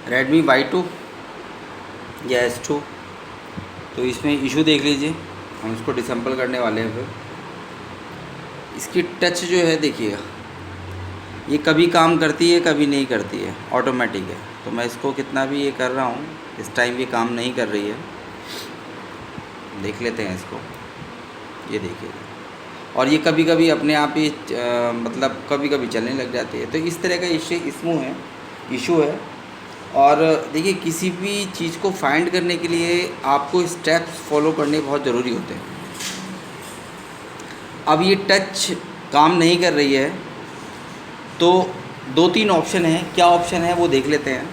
Redmi Y2 या S2। तो इसमें इशू देख लीजिए, हम इसको डिसम्बल करने वाले हैं। फिर इसकी टच जो है देखिएगा, ये कभी काम करती है कभी नहीं करती है, ऑटोमेटिक है। तो मैं इसको कितना भी ये कर रहा हूँ, इस टाइम ये काम नहीं कर रही है। देख लेते हैं इसको, ये देखिएगा। और ये कभी कभी अपने आप ही मतलब कभी कभी चलने लग जाती है। तो इस तरह का इशू है। और देखिए, किसी भी चीज़ को फाइंड करने के लिए आपको स्टेप्स फॉलो करने बहुत ज़रूरी होते हैं। अब ये टच काम नहीं कर रही है, तो 2-3 ऑप्शन हैं। क्या ऑप्शन है वो देख लेते हैं।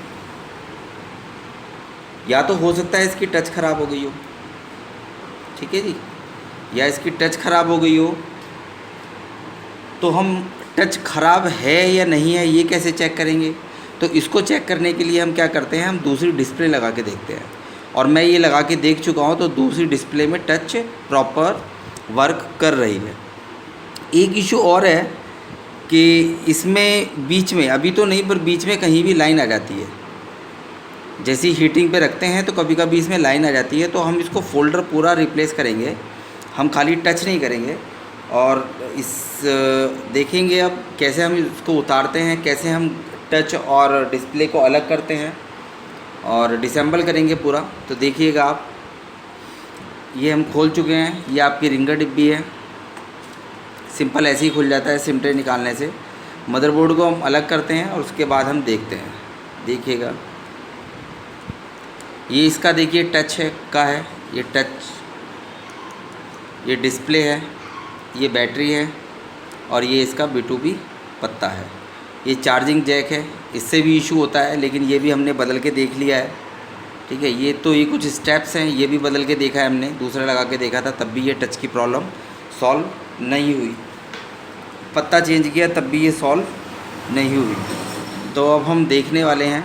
या तो हो सकता है इसकी टच ख़राब हो गई हो, ठीक है जी, या इसकी टच ख़राब हो गई हो। तो हम टच ख़राब है या नहीं है ये कैसे चेक करेंगे? तो इसको चेक करने के लिए हम क्या करते हैं, हम दूसरी डिस्प्ले लगा के देखते हैं। और मैं ये लगा के देख चुका हूँ, तो दूसरी डिस्प्ले में टच प्रॉपर वर्क कर रही है। एक इशू और है कि इसमें बीच में, अभी तो नहीं पर बीच में कहीं भी लाइन आ जाती है। जैसे हीटिंग पे रखते हैं तो कभी कभी इसमें लाइन आ जाती है। तो हम इसको फ़ोल्डर पूरा रिप्लेस करेंगे, हम खाली टच नहीं करेंगे। और इस देखेंगे अब कैसे हम इसको उतारते हैं, कैसे हम टच और डिस्प्ले को अलग करते हैं और डिसेंबल करेंगे पूरा। तो देखिएगा आप, ये हम खोल चुके हैं। ये आपकी रिंगर डिब्बी है, सिंपल ऐसे ही खुल जाता है सिम ट्रे निकालने से। मदरबोर्ड को हम अलग करते हैं और उसके बाद हम देखते हैं। देखिएगा, ये इसका देखिए टच है, ये टच, ये डिस्प्ले है, ये बैटरी है और ये इसका B2B पत्ता है। ये चार्जिंग जैक है, इससे भी इशू होता है लेकिन ये भी हमने बदल के देख लिया है, ठीक है। ये कुछ स्टेप्स हैं, ये भी बदल के देखा है हमने, दूसरा लगा के देखा था तब भी ये टच की प्रॉब्लम सॉल्व नहीं हुई। पत्ता चेंज किया तब भी ये सॉल्व नहीं हुई। तो अब हम देखने वाले हैं,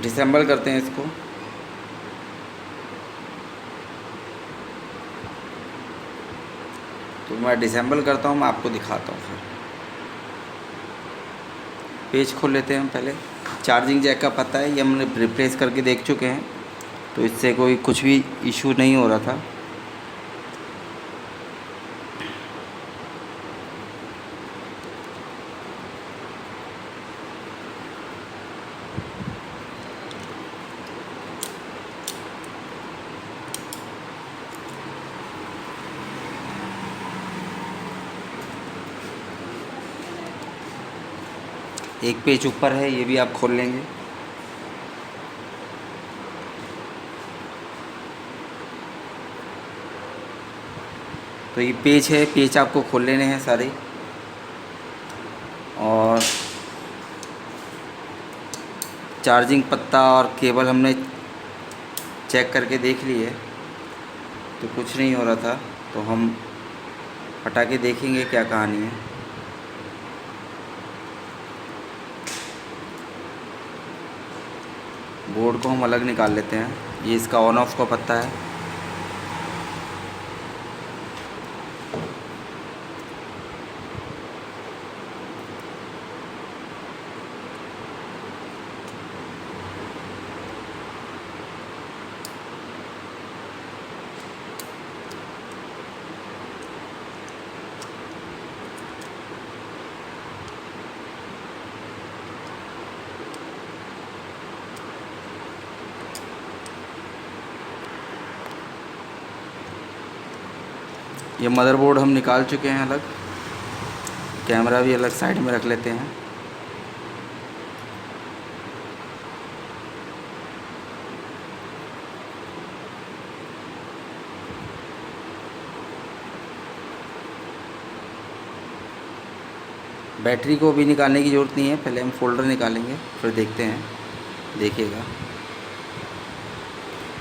डिसेंबल करते हैं इसको। तो मैं डिसेंबल करता हूँ, मैं आपको दिखाता हूँ। फिर पेज खोल लेते हैं हम पहले। चार्जिंग जैक का पता है, ये हमने रिप्लेस करके देख चुके हैं, तो इससे कोई कुछ भी इशू नहीं हो रहा था। एक पेज ऊपर है, ये भी आप खोल लेंगे। तो ये पेज है, पेज आपको खोल लेने हैं सारे। और चार्जिंग पत्ता और केबल हमने चेक करके देख लिए, तो कुछ नहीं हो रहा था। तो हम हटा के देखेंगे क्या कहानी है। बोर्ड को हम अलग निकाल लेते हैं। ये इसका ऑन ऑफ का पत्ता है। ये मदरबोर्ड हम निकाल चुके हैं अलग, कैमरा भी अलग साइड में रख लेते हैं। बैटरी को भी निकालने की ज़रूरत नहीं है, पहले हम फ़ोल्डर निकालेंगे फिर देखते हैं। देखिएगा,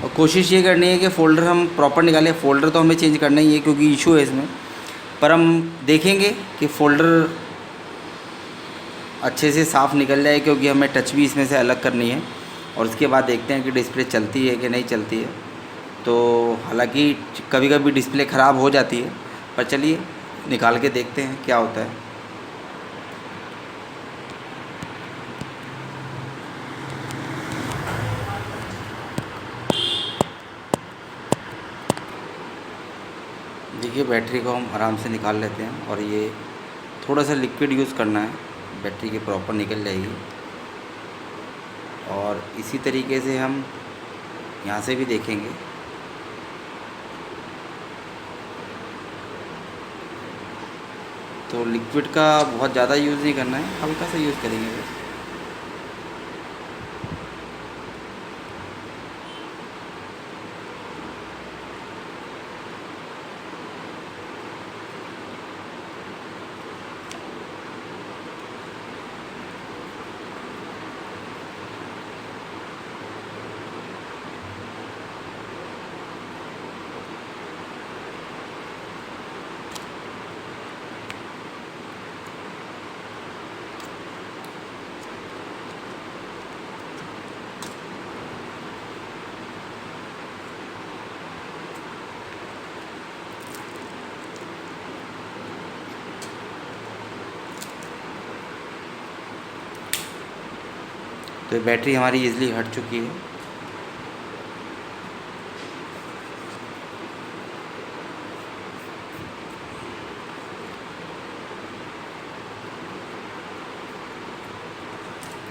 और कोशिश ये करनी है कि फ़ोल्डर हम प्रॉपर निकालें। फ़ोल्डर तो हमें चेंज करना ही है क्योंकि इशू है इसमें, पर हम देखेंगे कि फ़ोल्डर अच्छे से साफ़ निकल जाए, क्योंकि हमें टच भी इसमें से अलग करनी है। और उसके बाद देखते हैं कि डिस्प्ले चलती है कि नहीं चलती है। तो हालांकि कभी कभी डिस्प्ले ख़राब हो जाती है, पर चलिए निकाल के देखते हैं क्या होता है। देखिए बैटरी को हम आराम से निकाल लेते हैं, और ये थोड़ा सा लिक्विड यूज़ करना है, बैटरी की प्रॉपर निकल जाएगी। और इसी तरीके से हम यहाँ से भी देखेंगे। तो लिक्विड का बहुत ज़्यादा यूज़ नहीं करना है, हल्का सा यूज़ करेंगे बस। तो बैटरी हमारी इजीली हट चुकी है।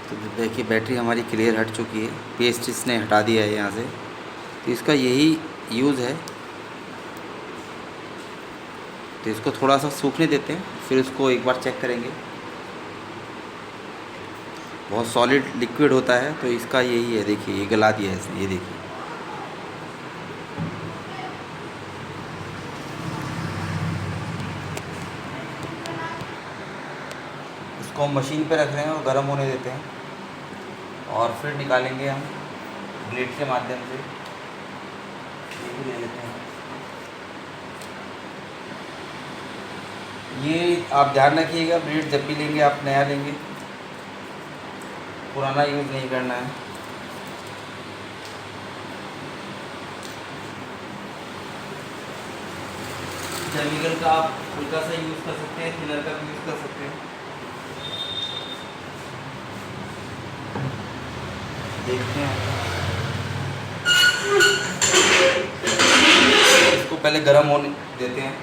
तो देखिए बैटरी हमारी क्लियर हट चुकी है, पेस्ट इसने हटा दिया है यहाँ से। तो इसका यही यूज़ है। तो इसको थोड़ा सा सूखने देते हैं, फिर उसको एक बार चेक करेंगे। बहुत सॉलिड लिक्विड होता है, तो इसका यही है। देखिए ये गला दिया है इसने, ये देखिए। इसको हम मशीन पे रख रहे हैं और गर्म होने देते हैं, और फिर निकालेंगे हम ब्लेड के माध्यम से। ये भी ले लेते हैं। ये आप ध्यान रखिएगा, ब्लेड जब भी लेंगे आप नया लेंगे, पुराना यूज़ नहीं करना है। केमिकल का आप हल्का सा यूज़ कर सकते हैं, थिनर का भी यूज़ कर सकते हैं। देखते हैं, इसको पहले गर्म होने देते हैं,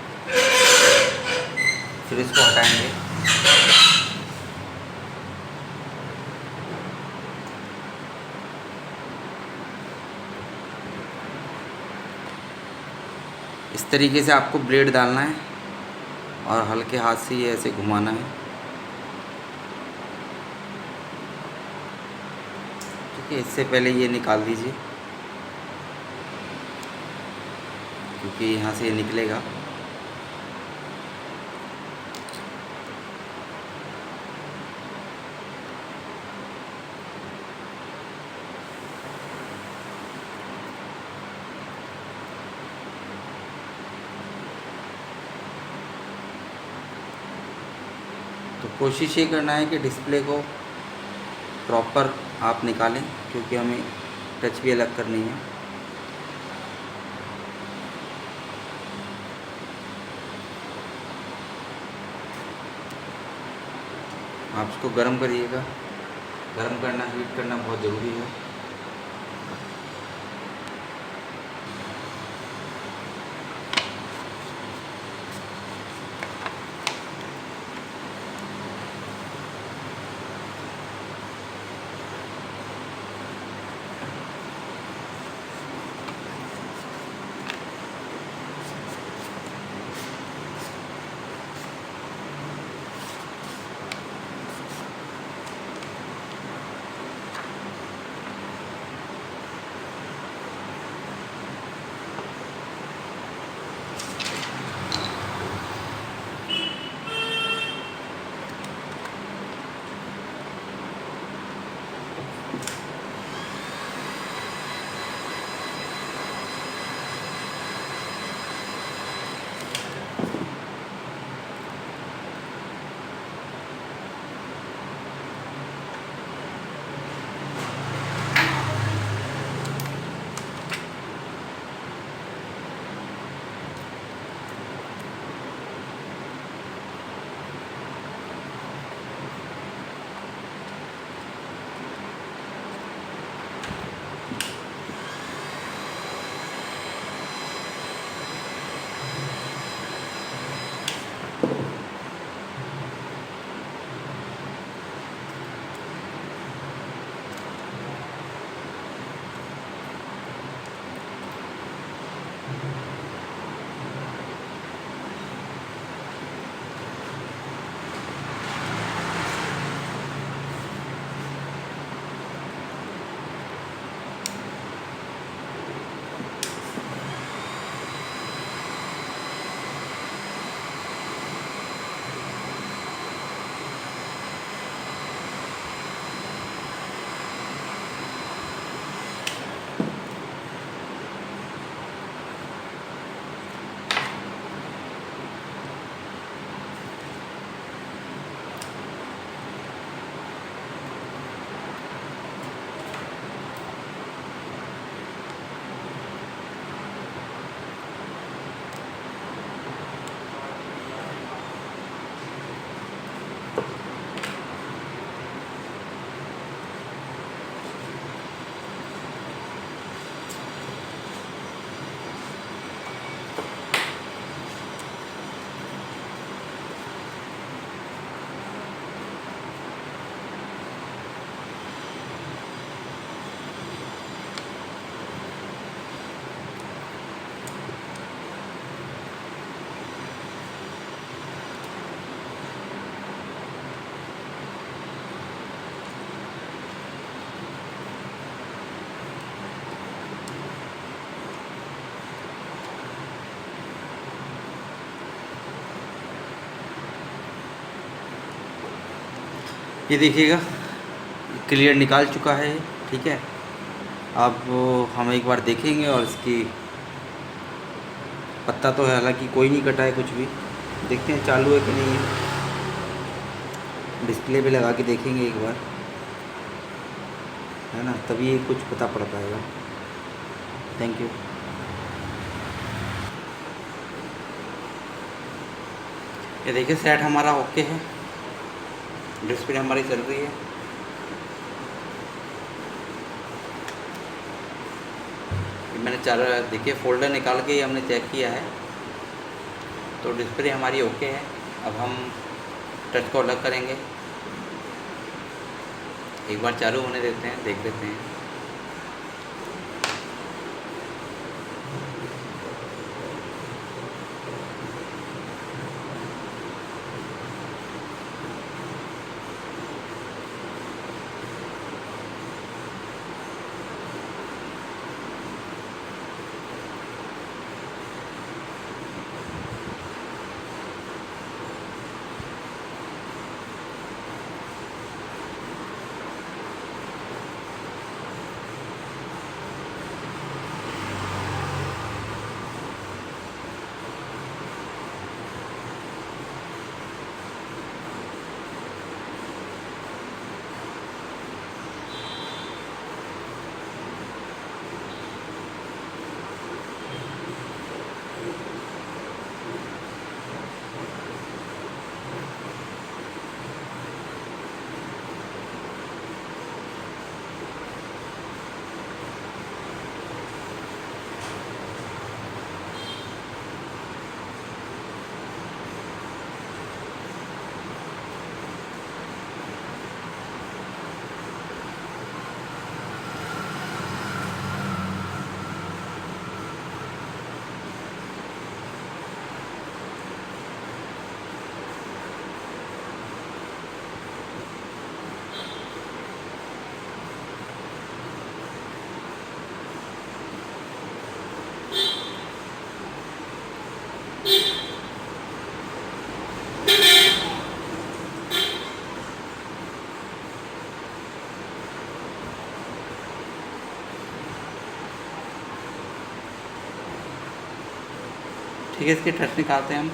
फिर इसको हटाएंगे। इस तरीके से आपको ब्लेड डालना है और हल्के हाथ से ये ऐसे घुमाना है। ठीक है, इससे पहले ये निकाल दीजिए, क्योंकि यहाँ से ये निकलेगा। तो कोशिश ये करना है कि डिस्प्ले को प्रॉपर आप निकालें, क्योंकि हमें टच भी अलग करनी है। आप इसको गर्म करिएगा, गर्म करना, हीट करना बहुत ज़रूरी है। ये देखिएगा क्लियर निकाल चुका है, ठीक है। अब हम एक बार देखेंगे और इसकी पत्ता तो है हालांकि कोई नहीं कटा है कुछ भी। देखते हैं चालू है कि नहीं है, डिस्प्ले पे लगा के देखेंगे एक बार, है ना, तभी कुछ पता पड़ पाएगा। Thank you. ये देखिए सेट हमारा ओके है, डिस्प्ले हमारी चल रही है। मैंने चार देखिए फोल्डर निकाल के हमने चेक किया है, तो डिस्प्ले हमारी ओके है। अब हम टच को अलग करेंगे, एक बार चालू होने देते हैं, देख लेते हैं। ठीक है, इसके टच निकालते हैं हम।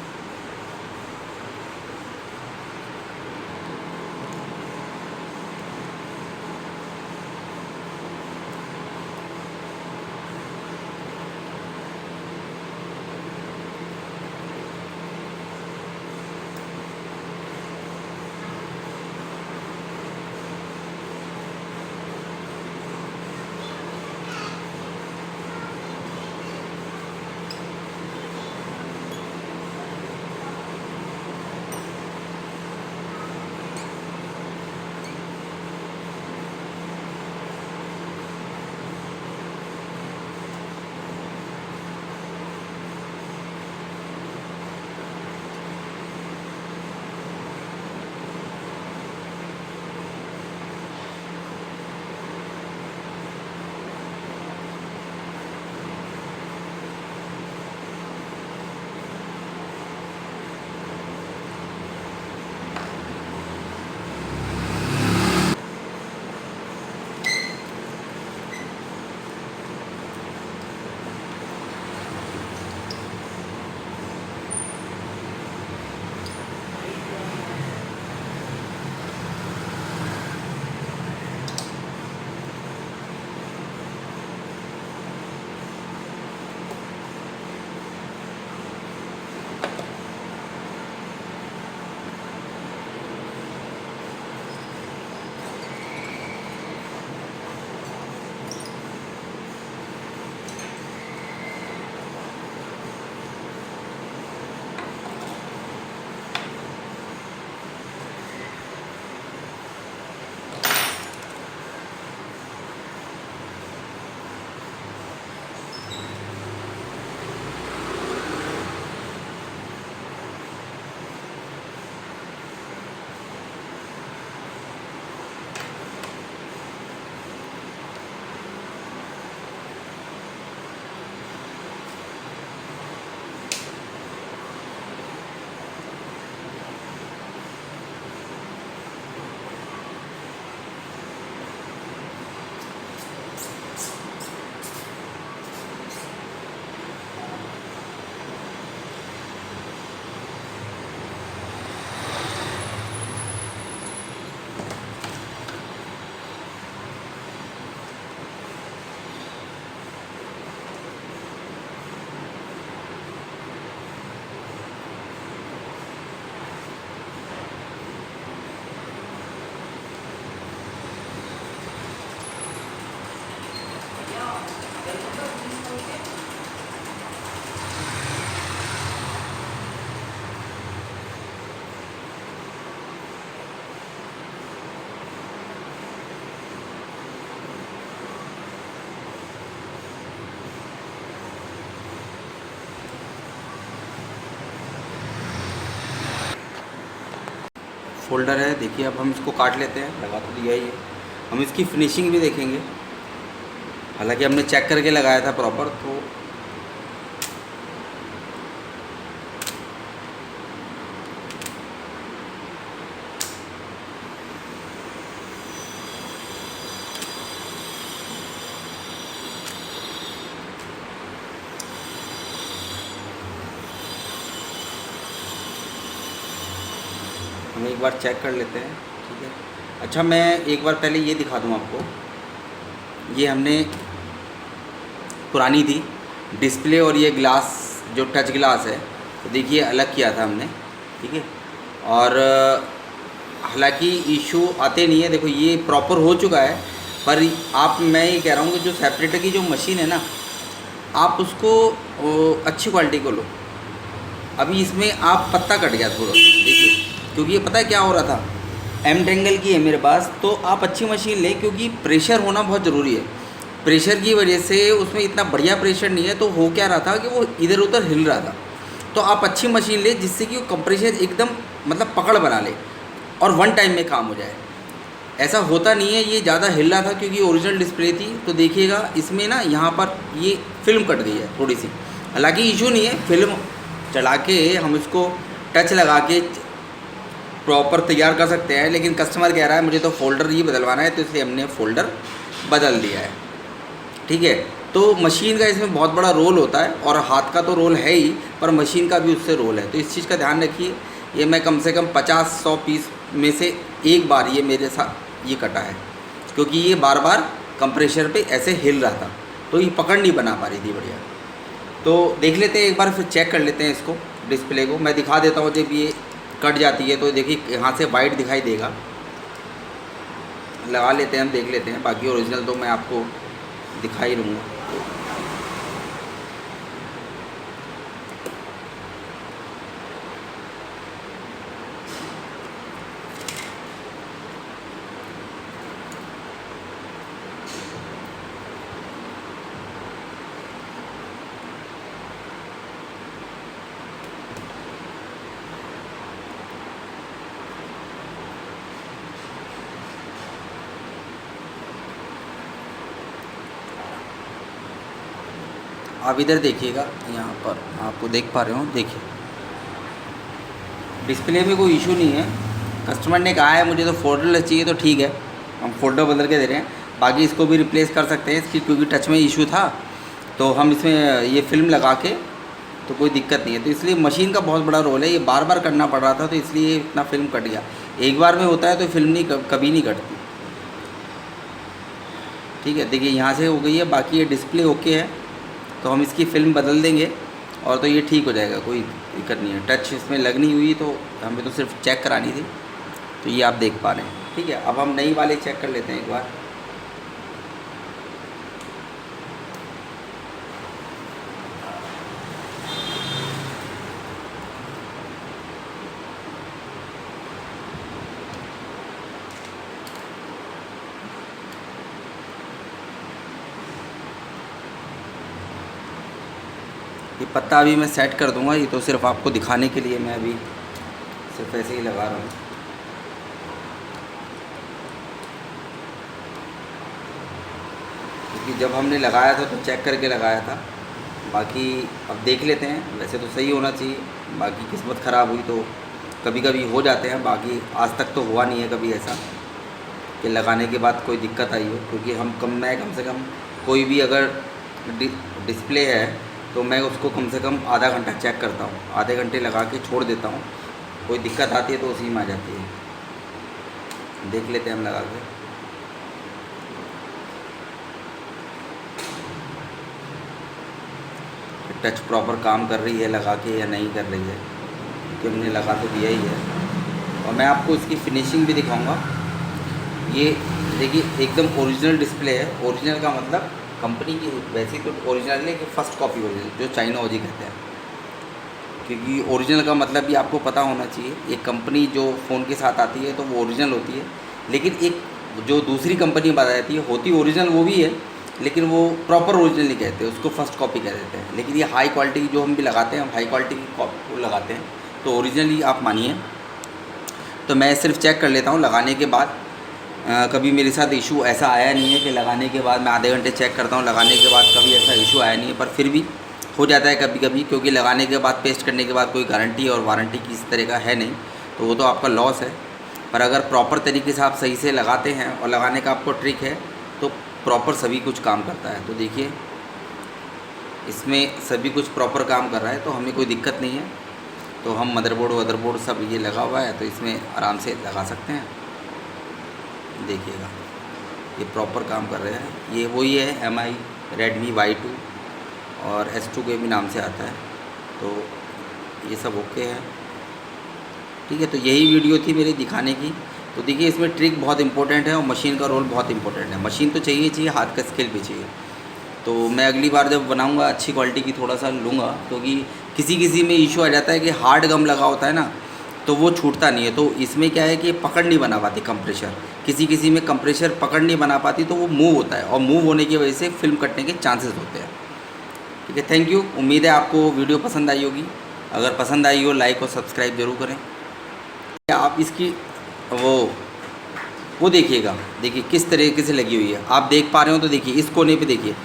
फोल्डर है। देखिए अब हम इसको काट लेते हैं, लगा तो दिया ही है। हम इसकी फिनिशिंग भी देखेंगे, हालांकि हमने चेक करके लगाया था प्रॉपर। तो हम एक बार चेक कर लेते हैं, ठीक है। अच्छा, मैं एक बार पहले ये दिखा दूँ आपको। ये हमने पुरानी थी डिस्प्ले और ये ग्लास जो टच ग्लास है, तो देखिए अलग किया था हमने, ठीक है। और हालांकि इशू आते नहीं है, देखो ये प्रॉपर हो चुका है। पर आप, मैं ये कह रहा हूँ कि जो सेपरेटर की जो मशीन है ना, आप उसको अच्छी क्वालिटी को लो। अभी इसमें आप पत्ता कट गया थोड़ा, देखिए, क्योंकि ये पता है क्या हो रहा था, एम टेंगल की है मेरे पास। तो आप अच्छी मशीन लें, क्योंकि प्रेशर होना बहुत ज़रूरी है। प्रेशर की वजह से उसमें इतना बढ़िया प्रेशर नहीं है, तो हो क्या रहा था कि वो इधर उधर हिल रहा था। तो आप अच्छी मशीन लें जिससे कि वो कंप्रेशर एकदम मतलब पकड़ बना ले और वन टाइम में काम हो जाए। ऐसा होता नहीं है, ये ज़्यादा हिल रहा था क्योंकि ओरिजिनल डिस्प्ले थी। तो देखिएगा इसमें ना यहाँ पर ये फिल्म कट गई है थोड़ी सी, हालांकि इशू नहीं है। फिल्म चला के हम इसको टच लगा के प्रॉपर तैयार कर सकते हैं, लेकिन कस्टमर कह रहा है मुझे तो फ़ोल्डर ही बदलवाना है, तो इसलिए हमने फ़ोल्डर बदल दिया है, ठीक है। तो मशीन का इसमें बहुत बड़ा रोल होता है, और हाथ का तो रोल है ही, पर मशीन का भी उससे रोल है। तो इस चीज़ का ध्यान रखिए। ये मैं कम से कम 50-100 पीस में से एक बार ये मेरे साथ ये कटा है, क्योंकि ये बार बार कंप्रेशर पे ऐसे हिल रहा था, तो ये पकड़ नहीं बना पा रही थी बढ़िया। तो देख लेते हैं एक बार, फिर चेक कर लेते हैं इसको, डिस्प्ले को। मैं दिखा देता हूँ, जब ये कट जाती है तो देखिए यहाँ से वाइट दिखाई देगा। लगा लेते हैं, हम देख लेते हैं। बाकी ओरिजिनल तो मैं आपको दिखा ही दूँगा। आप इधर देखिएगा, यहाँ पर आपको देख पा रहे हो, देखिए डिस्प्ले में कोई इशू नहीं है। कस्टमर ने कहा है मुझे तो फोल्डरलेस चाहिए, तो ठीक है, हम फोल्डर बदल के दे रहे हैं। बाकी इसको भी रिप्लेस कर सकते हैं इसकी, क्योंकि टच में इशू था, तो हम इसमें ये फिल्म लगा के, तो कोई दिक्कत नहीं है। तो इसलिए मशीन का बहुत बड़ा रोल है, ये बार बार करना पड़ रहा था, तो इसलिए इतना फिल्म कट गया। एक बार में होता है तो फिल्म नहीं कभी नहीं कटती, ठीक है। देखिए यहाँ से हो गई है, बाकी ये डिस्प्ले ओके है, तो हम इसकी फ़िल्म बदल देंगे और तो ये ठीक हो जाएगा, कोई दिक्कत नहीं है। टच इसमें लग नहीं हुई, तो हमें तो सिर्फ चेक करानी थी, तो ये आप देख पा रहे हैं, ठीक है। अब हम नई वाले चेक कर लेते हैं एक बार। ये पत्ता अभी मैं सेट कर दूंगा, ये तो सिर्फ आपको दिखाने के लिए मैं अभी सिर्फ ऐसे ही लगा रहा हूँ। क्योंकि जब हमने लगाया था तो चेक करके लगाया था। बाकी अब देख लेते हैं, वैसे तो सही होना चाहिए, बाकी किस्मत ख़राब हुई तो कभी कभी हो जाते हैं। बाकी आज तक तो हुआ नहीं है कभी ऐसा कि लगाने के बाद कोई दिक्कत आई हो, क्योंकि मैं कम से कम कोई भी अगर डिस्प्ले है तो मैं उसको कम से कम आधा घंटा चेक करता हूँ, आधे घंटे लगा के छोड़ देता हूँ। कोई दिक्कत आती है तो उसी में आ जाती है। देख लेते हैं हम लगा के। टच प्रॉपर काम कर रही है लगा के या नहीं कर रही है, कि हमने लगा तो दिया ही है। और मैं आपको इसकी फिनिशिंग भी दिखाऊंगा। ये देखिए एकदम ओरिजिनल डिस्प्ले है। ओरिजिनल का मतलब कंपनी की वैसी तो ओरिजिनल नहीं कि फ़र्स्ट कॉपी ओरिजिनल, जो चाइना ओजी कहते हैं। क्योंकि ओरिजिनल का मतलब भी आपको पता होना चाहिए। एक कंपनी जो फ़ोन के साथ आती है तो वो ओरिजिनल होती है, लेकिन एक जो दूसरी कंपनी बताई जाती है होती ओरिजिनल वो भी है, लेकिन वो प्रॉपर ओरिजिनल नहीं कहते, उसको फ़र्स्ट कॉपी कह देते हैं। लेकिन ये हाई क्वालिटी की जो हम भी लगाते हैं, हम हाई क्वालिटी की कॉपी लगाते हैं, तो ओरिजिनल ही आप मानिए। तो मैं सिर्फ चेक कर लेता हूँ लगाने के बाद। कभी मेरे साथ इशू ऐसा आया नहीं है कि लगाने के बाद मैं आधे घंटे चेक करता हूँ, लगाने के बाद कभी ऐसा इशू आया नहीं है, पर फिर भी हो जाता है कभी कभी, क्योंकि लगाने के बाद पेस्ट करने के बाद कोई गारंटी और वारंटी किसी तरह का है नहीं, तो वो तो आपका लॉस है। पर अगर प्रॉपर तरीके से आप सही से लगाते हैं और लगाने का आपको ट्रिक है तो प्रॉपर सभी कुछ काम करता है। तो देखिए इसमें सभी कुछ प्रॉपर काम कर रहा है, तो हमें कोई दिक्कत नहीं है। तो हम मदरबोर्ड सब ये लगा हुआ है, तो इसमें आराम से लगा सकते हैं। देखिएगा ये प्रॉपर काम कर रहे हैं। ये वही है MI Redmi Y2 और S2 के भी नाम से आता है, तो ये सब ओके है। ठीक है, तो यही वीडियो थी मेरी दिखाने की। तो देखिए इसमें ट्रिक बहुत इंपॉर्टेंट है और मशीन का रोल बहुत इंपॉर्टेंट है। मशीन तो चाहिए, हाथ का स्किल भी चाहिए। तो मैं अगली बार जब बनाऊंगा अच्छी क्वालिटी की थोड़ा सा लूँगा, क्योंकि किसी में इशू आ जाता है कि हार्ड गम लगा होता है ना, तो वो छूटता नहीं है। तो इसमें क्या है कि पकड़ नहीं बना पाती कंप्रेशर, किसी में कंप्रेशर पकड़ नहीं बना पाती, तो वो मूव होता है और मूव होने की वजह से फिल्म कटने के चांसेस होते हैं। ठीक है, थैंक यू। उम्मीद है आपको वीडियो पसंद आई होगी। अगर पसंद आई हो लाइक और सब्सक्राइब जरूर करें। आप इसकी वो देखिएगा, देखिए किस तरीके से लगी हुई है, आप देख पा रहे हो। तो देखिए इस कोने पे देखिए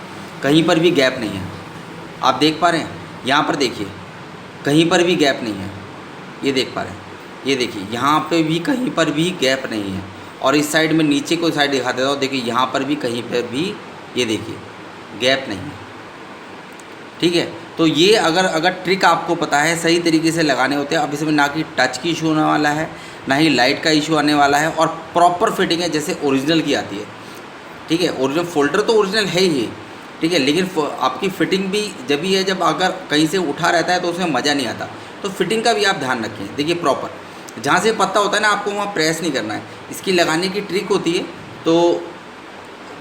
कहीं पर भी गैप नहीं है, आप देख पा रहे हैं। यहाँ पर देखिए कहीं पर भी गैप नहीं है, ये देख पा रहे हैं। ये देखिए यहाँ पे भी कहीं पर भी गैप नहीं है। और इस साइड में नीचे को साइड दिखा देता हूँ, देखिए यहाँ पर भी कहीं पर भी ये देखिए गैप नहीं है। ठीक है, तो ये अगर ट्रिक आपको पता है, सही तरीके से लगाने होते हैं। अब इसमें ना कि टच की इशू होने वाला है, ना ही लाइट का इशू आने वाला है, और प्रॉपर फिटिंग है जैसे ओरिजिनल की आती है। ठीक है, ओरिजिनल फोल्डर तो ओरिजिनल है ही, ठीक है, लेकिन आपकी फिटिंग भी जब भी है, जब अगर कहीं से उठा रहता है तो उसमें मज़ा नहीं आता। तो फिटिंग का भी आप ध्यान रखें। देखिए प्रॉपर जहाँ से पत्ता होता है ना, आपको वहाँ प्रेस नहीं करना है। इसकी लगाने की ट्रिक होती है, तो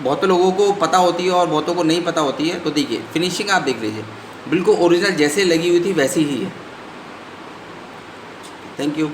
बहुत लोगों को पता होती है और बहुतों को नहीं पता होती है। तो देखिए फिनिशिंग आप देख लीजिए, बिल्कुल ओरिजिनल जैसे लगी हुई थी वैसी ही है। Thank you.